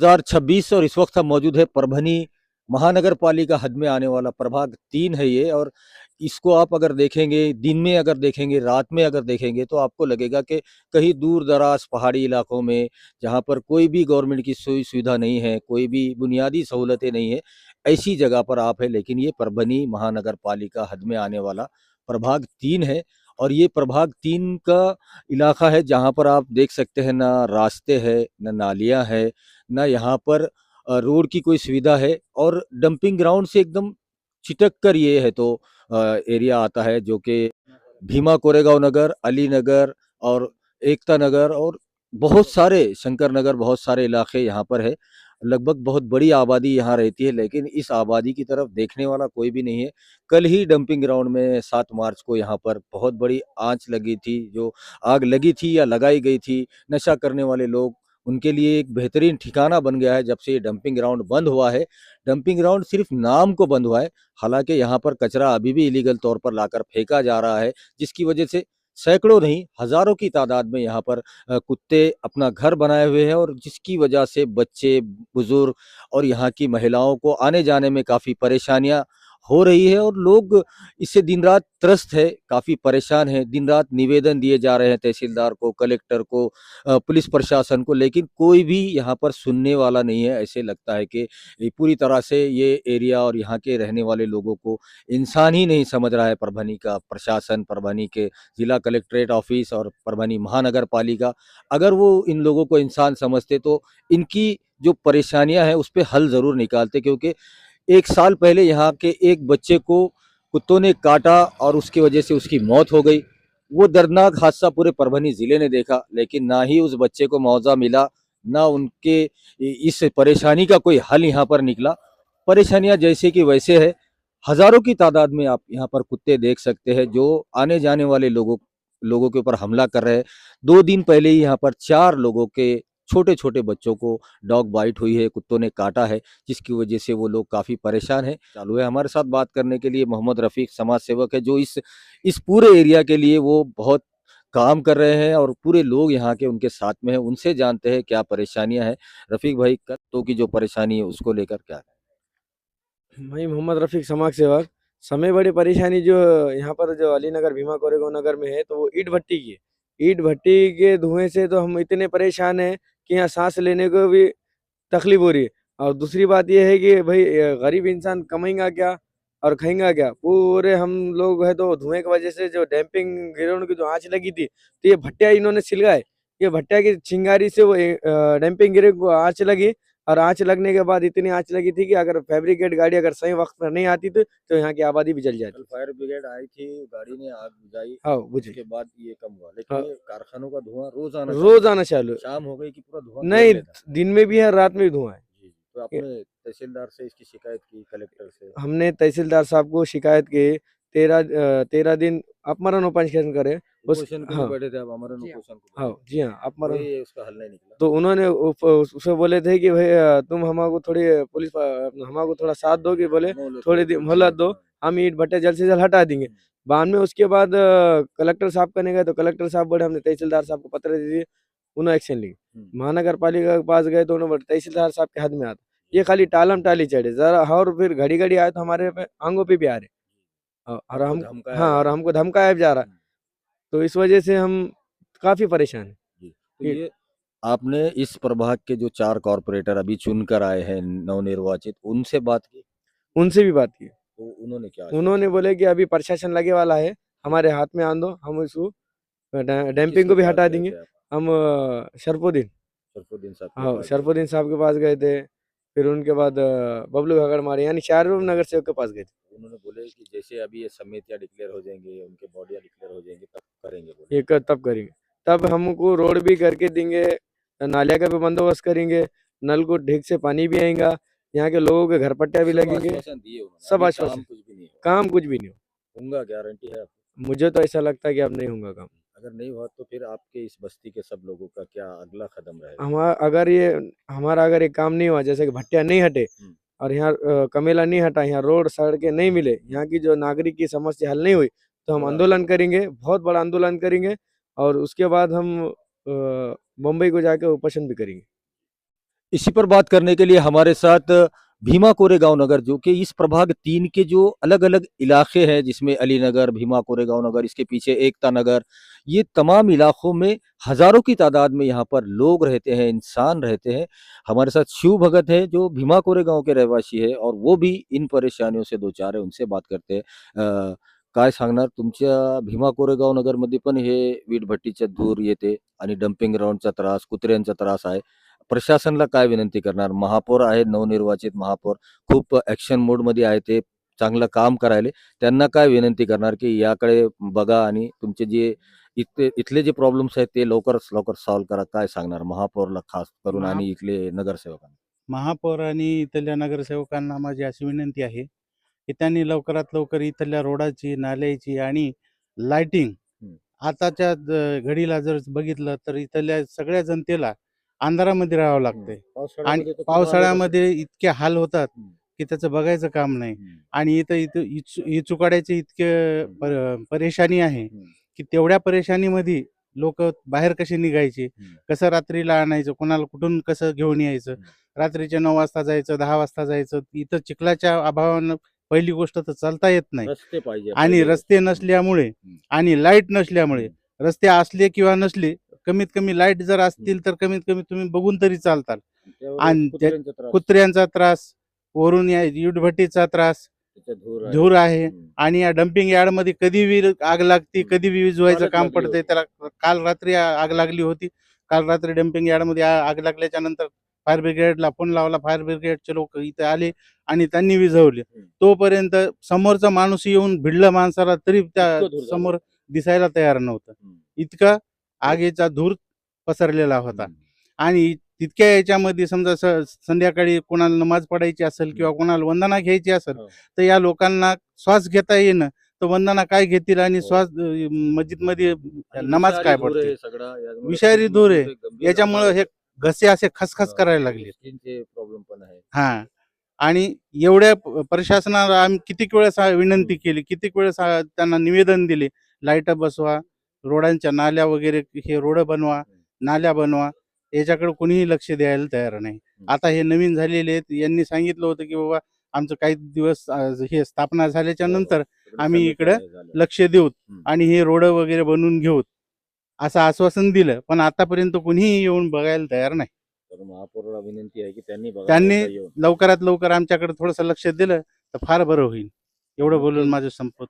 2026 और इस वक्त हम मौजूद है परभनी महानगर पालिका हद में आने वाला प्रभाग 3 है ये। और इसको आप अगर देखेंगे, दिन में अगर देखेंगे, रात में अगर देखेंगे, तो आपको लगेगा कि कहीं दूर दराज पहाड़ी इलाकों में, जहाँ पर कोई भी गवर्नमेंट की सुविधा नहीं है, कोई भी बुनियादी सहूलतें नहीं है, ऐसी जगह पर आप है। लेकिन ये परभनी महानगर पालिका हद में आने वाला प्रभाग 3 है। और ये प्रभाग 3 का इलाका है जहाँ पर आप देख सकते हैं, ना रास्ते है, ना नालियाँ है, ना यहाँ पर रोड की कोई सुविधा है। और डंपिंग ग्राउंड से एकदम चिटक कर ये है तो एरिया आता है, जो कि भीमा कोरेगांव नगर, अली नगर और एकता नगर और बहुत सारे शंकर नगर, बहुत सारे इलाके यहाँ पर है। लगभग बहुत बड़ी आबादी यहाँ रहती है, लेकिन इस आबादी की तरफ देखने वाला कोई भी नहीं है। कल ही डंपिंग ग्राउंड में 7 मार्च को यहाँ पर बहुत बड़ी आंच लगी थी, जो आग लगी थी या लगाई गई थी। नशा करने वाले लोग, उनके लिए एक बेहतरीन ठिकाना बन गया है जब से ये डंपिंग ग्राउंड बंद हुआ है। डंपिंग ग्राउंड सिर्फ नाम को बंद हुआ है, हालांकि यहाँ पर कचरा अभी भी इलीगल तौर पर लाकर फेंका जा रहा है, जिसकी वजह से सैकड़ों नहीं हजारों की तादाद में यहाँ पर कुत्ते अपना घर बनाए हुए हैं। और जिसकी वजह से बच्चे, बुजुर्ग और यहाँ की महिलाओं को आने जाने में काफ़ी परेशानियाँ हो रही है। और लोग इससे दिन रात त्रस्त है, काफ़ी परेशान है। दिन रात निवेदन दिए जा रहे हैं तहसीलदार को, कलेक्टर को, पुलिस प्रशासन को, लेकिन कोई भी यहाँ पर सुनने वाला नहीं है। ऐसे लगता है कि पूरी तरह से ये एरिया और यहाँ के रहने वाले लोगों को इंसान ही नहीं समझ रहा है। परभनी का प्रशासन, परभनी के जिला कलेक्ट्रेट ऑफिस और परभनी महानगर पालिका, अगर वो इन लोगों को इंसान समझते तो इनकी जो परेशानियां हैं उस पर हल जरूर निकालते। क्योंकि 1 साल पहले यहाँ के एक बच्चे को कुत्तों ने काटा और उसकी वजह से उसकी मौत हो गई। वो दर्दनाक हादसा पूरे परभनी जिले ने देखा, लेकिन ना ही उस बच्चे को मुआवजा मिला, ना उनके इस परेशानी का कोई हल यहाँ पर निकला। परेशानियां जैसे कि वैसे है। हजारों की तादाद में आप यहाँ पर कुत्ते देख सकते हैं, जो आने जाने वाले लोगों के ऊपर हमला कर रहे हैं। 2 दिन पहले ही यहाँ पर 4 लोगों के, छोटे छोटे बच्चों को डॉग बाइट हुई है, कुत्तों ने काटा है, जिसकी वजह से वो लोग काफी परेशान हैं। चालू है हमारे साथ बात करने के लिए मोहम्मद रफीक, समाज सेवक है, जो इस पूरे एरिया के लिए वो बहुत काम कर रहे हैं और पूरे लोग यहाँ के उनके साथ में हैं। उनसे जानते हैं क्या परेशानियां हैं। रफीक भाई, कुत्तों की जो परेशानी है उसको लेकर क्या है? भाई मोहम्मद रफीक समाज सेवक। समय बड़ी परेशानी जो यहाँ पर जो अली नगर भीमा कोरेगांव नगर में है, तो वो ईट भट्टी की है। ईट भट्टी के धुएं से तो हम इतने परेशान हैं कि यहाँ सांस लेने को भी तकलीफ हो रही है। और दूसरी बात यह है कि भाई गरीब इंसान कमाएगा क्या और खाएगा क्या? पूरे हम लोग है तो धुएं की वजह से जो डैम्पिंग ग्राउंड की जो आंच लगी थी, तो ये भट्टिया इन्होंने सिलगाए। ये भट्टिया की चिंगारी से वो डैम्पिंग ग्राउंड को आंच लगी। और आंच लगने के बाद इतनी आंच लगी थी कि अगर फैब्रिकेट गाड़ी अगर सही वक्त पर नहीं आती तो यहाँ की आबादी भी जल कल जाती। फायर ब्रिगेड आई थी, गाड़ी ने आग बुझाई, हाँ बुझी। उसके बाद ये कम हुआ। लेकिन हाँ, ये कारखानों का धुआं रोज आना चालू रोज है। आना चालू है। शाम हो गई कि पूरा धुआं घेर नहीं, लेता दिन में भी है, रात में भी धुआं है। है। जी जी, तो आपने तहसीलदार से इसकी शिकायत की, कलेक्टर से? हमने तहसीलदार साहब को शिकायत की। 13 दिन अपमरण उपन करे। उस उपोषण के लिए हाँ, बैठे थे आप, आमरण उपोषण को हाँ बैठे थे, जी हाँ, अपमरण। कोई उसका हल नहीं निकला? तो उन्होंने उसे बोले थे कि भाई तुम हमको थोड़ी पुलिस हमको थोड़ा साथ दो, कि बोले मोहलत थोड़ी दो, दिन कोई मोहलत दो, हाँ। हम ईंट भट्टे जल्द से जल्द हटा देंगे। बाद में उसके बाद कलेक्टर साहब करने गए, तो कलेक्टर साहब बोले हमने तहसीलदार साहब को पत्र दे दिए, उन्होंने एक्शन ली। महानगर पालिका के पास गए तो उन्होंने बोला तहसीलदार साहब के हाथ में आता, ये खाली टालम टाली चढ़े जरा। और फिर घड़ी घड़ी आए तो हमारे पे आंगों पे भी आ रहे। और आपको हम, धमकाया हाँ, जा और रहा है। हमको धमकाया जा रहा। तो इस वजह से हम काफी परेशान हैं। जी, तो ये आपने इस प्रभाग के जो 4 कॉरपोरेटर अभी चुनकर आए हैं नवनिर्वाचित, उनसे बात की? उनसे भी बात की। तो उन्होंने क्या उन्होंने आश्वासन दिया? बोले कि अभी प्रशासन लगे वाला है, हमारे हाथ में आन दो, हम इसको डैम्पिंग किसके को भी पास हटा गए देंगे। थे आप? हम शरफुद्दीन, सरफुद्दीन साहब के हाँ, पास गए थे। शरफुद्दीन साहब के पास गए थे। फिर उनके बाद बबलू घगड़ मारे, यानी चारों नगर सेवक के पास गए थे। उन्होंने बोले कि जैसे अभी ये समितियां डिक्लेयर हो जाएंगे, उनके बॉडियां डिक्लेयर हो जाएंगी, तब करेंगे बोले। तब करेंगे, तब हमको रोड भी करके देंगे, नालिया का भी बंदोबस्त करेंगे, नल को ठीक से पानी भी आएगा, यहाँ के लोगों के घर पट्टिया भी सब लगेंगे। आश्वासन दिए उन्होंने, सब अभी काम आश्वासन। कुछ भी नहीं हुआ। काम कुछ भी नहीं हो। होगा, गारंटी है आपको? मुझे तो ऐसा लगता है कि अब नहीं होगा काम। अगर नहीं हुआ तो फिर आपके इस बस्ती के सब लोगों का क्या अगला कदम रहेगा? हमारा अगर ये काम नहीं हुआ, जैसे कि भट्टिया नहीं हटे हम्म, और यहाँ कमेला नहीं हटा, यहाँ रोड सड़कें नहीं मिले, यहाँ की जो नागरिक की समस्या हल नहीं हुई, तो हम बड़ा आंदोलन आंदोलन। करेंगे, बहुत बड़ा आंदोलन करेंगे। और उसके बाद हम मुंबई को जाकर उपोषण भी करेंगे। इसी पर बात करने के लिए हमारे साथ भीमा कोरेगांव नगर, जो कि इस प्रभाग 3 के जो अलग-अलग इलाके हैं, जिसमें अली नगर, भीमा कोरेगांव नगर, इसके पीछे एकता नगर, ये तमाम इलाकों में हज़ारों की तादाद में यहाँ पर लोग रहते हैं, इंसान रहते हैं। हमारे साथ शिव भगत हैं, जो भीमा कोरेगांव के रहवासी है और वो भी इन परेशानियों से दो-चार है, उनसे बात करते हैं। काय सांगणार तुमच्या भीमा कोरेगाव नगरमध्ये पण हे वीटभट्टीचे धूर येते आणि डंपिंग ग्राउंडचा त्रास, कुत्र्यांचा त्रास आहे. प्रशासनाला काय विनंती करणार? महापौर आहेत, नवनिर्वाचित महापौर खूप ॲक्शन मोडमध्ये आहे ते, चांगलं काम करायले. त्यांना काय विनंती करणार, की याकडे बघा आणि तुमचे जे इथले जे प्रॉब्लेम्स आहेत ते लवकरात लवकर सॉल्व्ह करा. काय सांगणार महापौरला खास करून महा आणि इथले नगरसेवकांना? महापौर आणि इथल्या नगरसेवकांना माझी अशी विनंती आहे, की त्यांनी लवकरात लवकर इथल्या रोडाची, नाल्याची आणि लाइटिंग हं. आताच्या घडीला जर बघितलं तर इथल्या सगळ्या जनतेला अंधारामध्ये राहावं लागतंय आणि पावसाळ्यामध्ये तर खूप हाल होत असेल. पावसाळ्यामध्ये इतके हाल होतात, हं. की त्याचं बघायचं काम नाही हं. आणि इथं इथं इचुकाड्याचे इतके परेशानी आहे, हं. की तेवढ्या परेशानीमध्ये लोकं बाहेर कसे निघायचे, हं. कसं रात्रीला आणायचं, कोणाला कुठून कसं घेऊन यायचं. हं. रात्रीच्या 9 वाजता जायचं, 10 वाजता जायचं. इथं चिखलाच्या अभावानं पहिली गोष्ट तर चालता येत नाही रस्ते पाहिजे आणि पहिले. रस्ते नसल्यामुळे हं. आणि लाईट नसल्यामुळे, हं. रस्ते असले किंवा नसले, कमीत कमी लाईट जर असतील तर कमीत कमी तुम्ही बघून तरी चालताल. त्यावर आणि कुत्र्यांचा त्रास, कुत्र्यांचा त्रास, वरून या वीटभट्टीचा त्रास, त्याचा धूर आहे. धूर आहे हं. आणि या डंपिंग यार्डमध्ये कधी वीज आग लागते, हं. कधी वीज व्हायचं कालच काम लागली पडतंय. होती. त्याला काल रात्री आग लागली होती. काल रात्री डंपिंग यार्डमध्ये आग लागल्याच्या नंतर फायर ब्रिगेडला फोन लावला. फायर ब्रिगेडचे लोक इथे आले आणि त्यांनी विझवले. हं. तोपर्यंत समोरचा माणूस येऊन भिडला माणसाला तरी त्या इतकं धूर झालं. समोर दिसायला तयार नव्हतं. हं. इतका आगीचा धूर पसरलेला होता. हं. आणि तितक्या याच्यामध्ये समजा संध्याकाळी कोणाला नमाज पडायची असेल किंवा कोणाला वंदना घ्यायची असेल, हो. तर या लोकांना श्वास घेता येईना, तर वंदना काय घेतील आणि हो. श्वास मस्जिदमध्ये आणि नमाज विषारी काय धूर पडते. आहे सगळा, यामुळे विषारी खूप धूर आहे. म्हणजे गंभीर याच्यामुळं हे घसे असे खसखस करायला लागले. स्किनचे प्रॉब्लेम पण आहे. हां. आणि एवढ्या प्रशासनाला आम्ही कितीक वेळेस विनंती केली, कितीक वेळेस त्यांना निवेदन दिले, लाईटा बसवा, रोडांच्या नाल्या वगैरे हे रोड बनवा, नाल्या बनवा. याच्याकडे कोणीही लक्ष द्यायला तयार नाही. आता हे नवीन झालेले आहेत, यांनी सांगितलं होतं, की बाबा आमचं काही दिवस हे स्थापना झाल्याच्या नंतर आम्ही इकडं लक्ष देऊ आणि हे रोड वगैरे बनवून घेऊ, असं आश्वासन दिलं. पण आतापर्यंत कोणीही येऊन बघायला तयार नाही. तर महापौराला विनंती आहे की त्यांनी त्यांनी एकदा येऊन. लवकरात लवकर आमच्याकडे थोडंसं लक्ष दिलं तर फार बरं होईल. एवढं बोलून माझं संपत.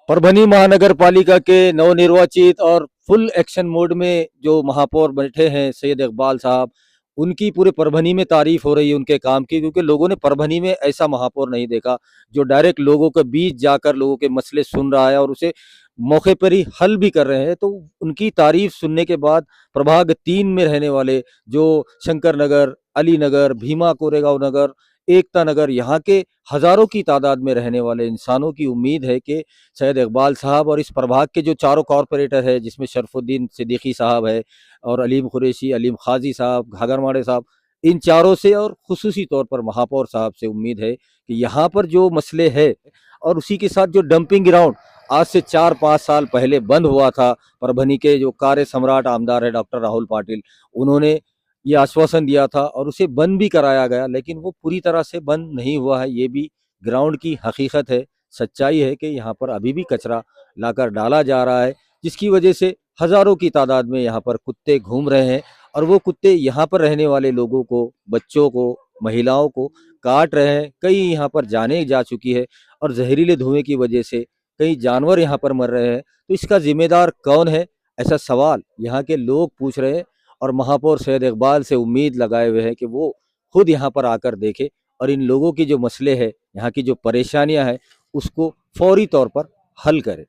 परभनी महानगर पालिका के नवनिर्वाचित और फुल एक्शन मोड में जो महापौर बैठे हैं सैयद इकबाल साहब, उनकी पूरे परभनी में तारीफ हो रही है उनके काम की, क्योंकि लोगों ने परभनी में ऐसा महापौर नहीं देखा जो डायरेक्ट लोगों के बीच जाकर लोगों के मसले सुन रहा है और उसे मौके पर ही हल भी कर रहे हैं। तो उनकी तारीफ सुनने के बाद प्रभाग 3 में रहने वाले जो शंकर नगर, अली नगर, भीमा कोरेगांव नगर, एकता नगर, यहाँ के हजारों की तादाद में रहने वाले इंसानों की उम्मीद है कि सैयद इकबाल साहब और इस प्रभाग के जो चारों कॉरपोरेटर है, जिसमें शरफुद्दीन सिद्दीकी साहब है और अलीम कुरैशी, अलीम खाजी साहब, घाघरमाड़े साहब, इन चारों से और खुसूसी तौर पर महापौर साहब से उम्मीद है कि यहाँ पर जो मसले है और उसी के साथ जो डंपिंग ग्राउंड आज से 4-5 साल पहले बंद हुआ था, परभनी के जो कार्य सम्राट आमदार है डॉक्टर राहुल पाटिल, उन्होंने ये आश्वासन दिया था और उसे बंद भी कराया गया, लेकिन वो पूरी तरह से बंद नहीं हुआ है। ये भी ग्राउंड की हकीकत है, सच्चाई है कि यहाँ पर अभी भी कचरा लाकर डाला जा रहा है, जिसकी वजह से हजारों की तादाद में यहाँ पर कुत्ते घूम रहे हैं और वो कुत्ते यहाँ पर रहने वाले लोगों को, बच्चों को, महिलाओं को काट रहे हैं। कई यहाँ पर जानें जा चुकी है और जहरीले धुएं की वजह से कई जानवर यहाँ पर मर रहे हैं। तो इसका जिम्मेदार कौन है, ऐसा सवाल यहाँ के लोग पूछ रहे हैं और महापौर सैयद इकबाल से उम्मीद लगाए हुए हैं कि वो खुद यहाँ पर आकर देखे और इन लोगों की जो मसले हैं, यहाँ की जो परेशानियां हैं, उसको फौरी तौर पर हल करे।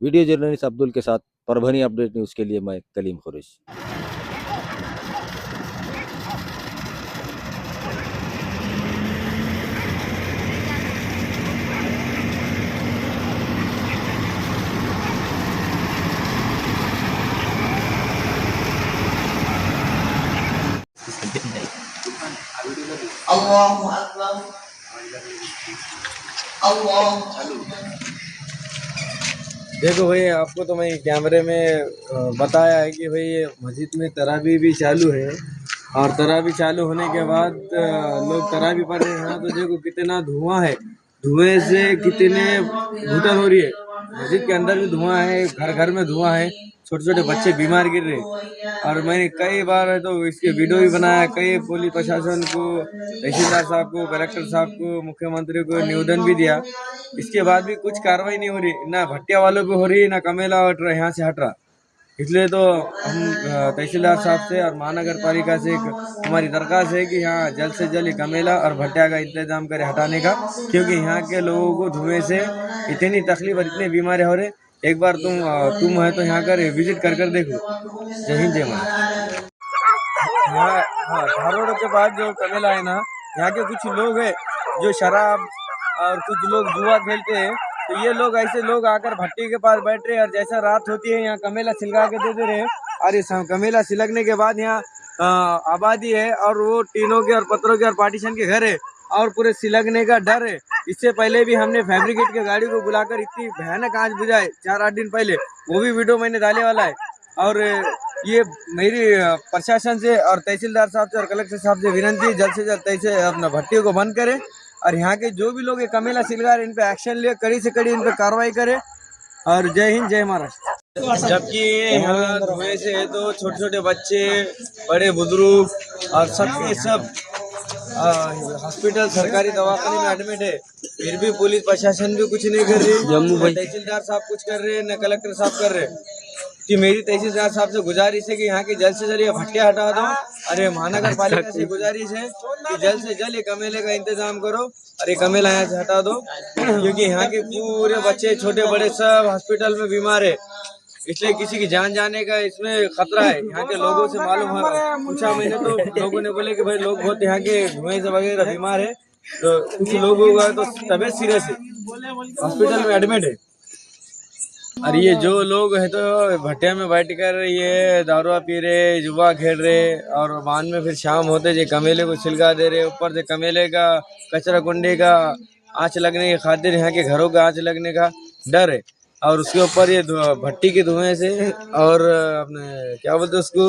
वीडियो जर्नलिस्ट अब्दुल के साथ परभनी अपडेट न्यूज़ के लिए मैं कलीम कुरैशी। अल्लाहु अकबर अल्लाहु देखो भाई, आपको तो मैं कैमरे में बताया है कि भाई ये मस्जिद में तरावी भी चालू है और तरावी चालू होने के बाद लोग तरावी पढ़ रहे हैं, तो देखो कितना धुआं है, धुएं से कितने घुटन हो रही है। मस्जिद के अंदर भी धुआं है, घर घर में धुआं है, छोटे छोटे बच्चे बीमार गिर रहे। और मैंने कई बार है तो इसके वीडियो भी बनाया, कई पुलिस प्रशासन को, तहसीलदार साहब को, कलेक्टर साहब को, मुख्यमंत्री को निवेदन भी दिया। इसके बाद भी कुछ कार्रवाई नहीं हो रही, ना भट्टिया वालों पे हो रही, ना कमेला हट रहा, यहाँ से हट रहा। इसलिए तो हम तहसीलदार साहब से और महानगर पालिका से हमारी दरख्वास्त है कि यहाँ जल्द से जल्द कमेला और भट्टिया का इंतजाम करें हटाने का, क्योंकि यहाँ के लोगों को धुएं से इतनी तकलीफ और इतनी बीमारी हो रही। एक बार तुम है तो यहाँ कर विजिट कर देखो। जय हिंद जय महाराज। यहाँ हाँ, धारोड़ के बाद जो कमेला है ना, यहाँ के कुछ लोग हैं जो शराब और कुछ लोग जुआ खेलते हैं, तो ये लोग ऐसे लोग आकर भट्टी के पास बैठ रहे और जैसा रात होती है यहाँ कमेला सिलगा के दे रहे हैं। और इस कमेला सिलगने के बाद यहाँ आबादी है और वो टीनों के और पत्थरों के और पार्टीशन के घर है और पूरे सिलगने का डर है। इससे पहले भी हमने फैब्रिकेट के गाड़ी को बुलाकर इतनी भयानक आंच बुझाए 4-8 दिन पहले, वो भी वीडियो मैंने डाले वाला है। और ये मेरी प्रशासन से और तहसीलदार साहब से और कलेक्टर साहब से विनती, जल्द से जल्द तैसे अपना भट्टियों को बंद करें और यहाँ के जो भी लोग ये कमेला सिलगा रहे इन पे एक्शन ले, कड़ी से कड़ी इन पे कार्रवाई करे। और जय हिंद जय महाराष्ट्र। जबकि यहाँ धुएं से है तो छोटे छोटे बच्चे, बड़े बुजुर्ग और सबके सब हॉस्पिटल सरकारी दवाखाने में एडमिट है, फिर भी पुलिस प्रशासन भी कुछ नहीं कर रही, तहसीलदार साहब कुछ कर रहे हैं, न कलेक्टर साहब कर रहे। कि मेरी तहसीलदार साहब से गुजारिश है कि यहाँ की जल्द से जल्द ये भट्टिया हटा दो। अरे महानगर पालिका से गुजारिश है कि जल्द से जल्द ये कमेले का इंतजाम करो और ये कमेला यहाँ से हटा दो, क्योंकि यहाँ के पूरे बच्चे छोटे बड़े सब हॉस्पिटल में बीमार है, इसलिए किसी की जान जाने का इसमें खतरा है। यहाँ के लोगों से मालूम है, पूछा मैंने तो लोगों ने बोले कि भाई लोग बहुत यहाँ के धुएं से वगैरह बीमार है, तो कुछ लोगों का तो तबीयत सीरियस है, हॉस्पिटल में एडमिट है। और ये जो लोग है तो भट्टिया में बैठ कर ये दारुआ पी रहे, जुआ खेल रहे और बाद में फिर शाम होते जो कमेले को छिलका दे रहे, ऊपर से कमेले का कचरा कुंडी का आँच लगने की खातिर यहाँ के घरों का आँच लगने का डर है। और उसके ऊपर ये भट्टी के धुएं से और अपने क्या बोलते उसको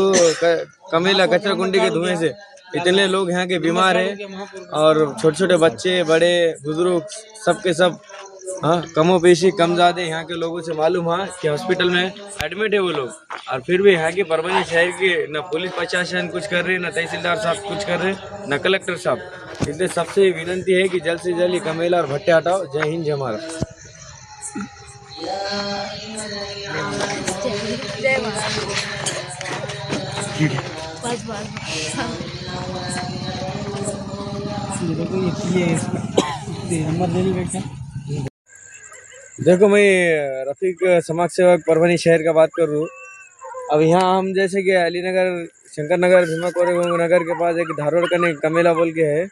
कमेला कचरा कुंडी के धुएं से इतने लोग यहाँ के बीमार हैं और छोटे छोटे बच्चे, बड़े बुजुर्ग सबके सब हाँ कमो पेशी कम ज़्यादा यहाँ के लोगों से मालूम है कि हॉस्पिटल में एडमिट है वो लोग। और फिर भी यहाँ की परभनी शहर की न पुलिस प्रशासन कुछ कर रहे, न तहसीलदार साहब कुछ कर रहे, न कलेक्टर साहब। इसलिए सबसे विनती है कि जल्द से जल्द कमेला और भट्टे हटाओ। जय हिंद जय महाराष्ट्र। देखो मैं रफीक समाज सेवक परभनी शहर का बात कर रहा हूँ। अब यहाँ हम जैसे कि अलीनगर, शंकर नगर, भीमा कोरेगांव नगर के पास एक धारोड़ का कमेला बोल के है,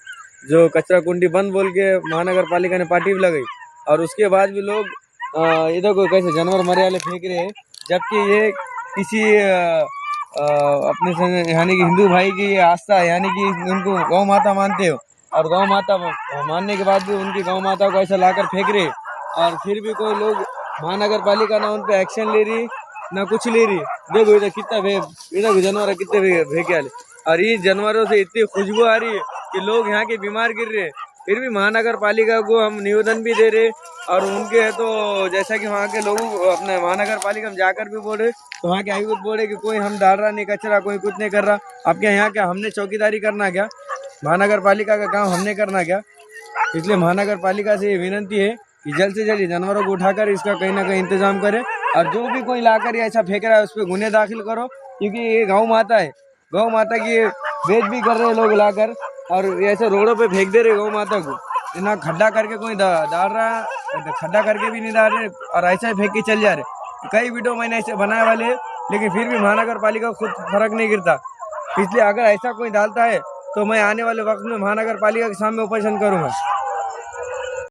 जो कचरा कुंडी बंद बोल के महानगर पालिका ने पार्टी भी लगाई और उसके बाद भी लोग इधर को कैसे जानवर मरे वाले फेंक रहे हैं, जबकि ये किसी अपने संग यानी कि हिंदू भाई की आस्था है, यानी कि उनको गौ माता मानते हो और गौ माता मानने के बाद भी उनकी गौ माता को ऐसा लाकर फेंक रहे और फिर भी कोई लोग महानगर पालिका ना उन पे एक्शन ले रही ना कुछ ले रही। देखो इधर कितना इधर जानवर कितने फेंके वाले और ये जानवरों से इतनी खुशबू आ रही है कि लोग यहाँ के बीमार गिर रहे। फिर भी महानगर पालिका को हम निवेदन भी दे रहे और उनके है तो जैसा कि वहाँ के लोगों अपने महानगर पालिका में जाकर भी बोल रहे, तो वहाँ के आयुक्त बोल रहे कि कोई हम डाल रहा नहीं कचरा, कोई कुछ नहीं कर रहा। आपके यहाँ क्या हमने चौकीदारी करना क्या? महानगर पालिका का काम हमने करना क्या? इसलिए महानगर पालिका से ये विनती है कि जल्द से जल्द जानवरों को उठाकर इसका कहीं ना कहीं इंतजाम करें और जो भी कोई लाकर ऐसा फेंक रहा है उस पर गुने दाखिल करो, क्योंकि ये गौ माता है, गौ माता की बेच भी कर रहे लोग लाकर और ऐसे रोडों पे फेंक दे रहे गौ माता को। ना खड्डा करके कोई डाल रहा, खड्डा करके भी नहीं डाल रहे और ऐसा ही फेंक के चल जा रहे। कई वीडियो मैंने ऐसे बनाए वाले, लेकिन फिर भी महानगर पालिका को खुद फर्क नहीं गिरता। इसलिए अगर ऐसा कोई डालता है तो मैं आने वाले वक्त में महानगर पालिका के सामने ऑपरेशन करूँगा।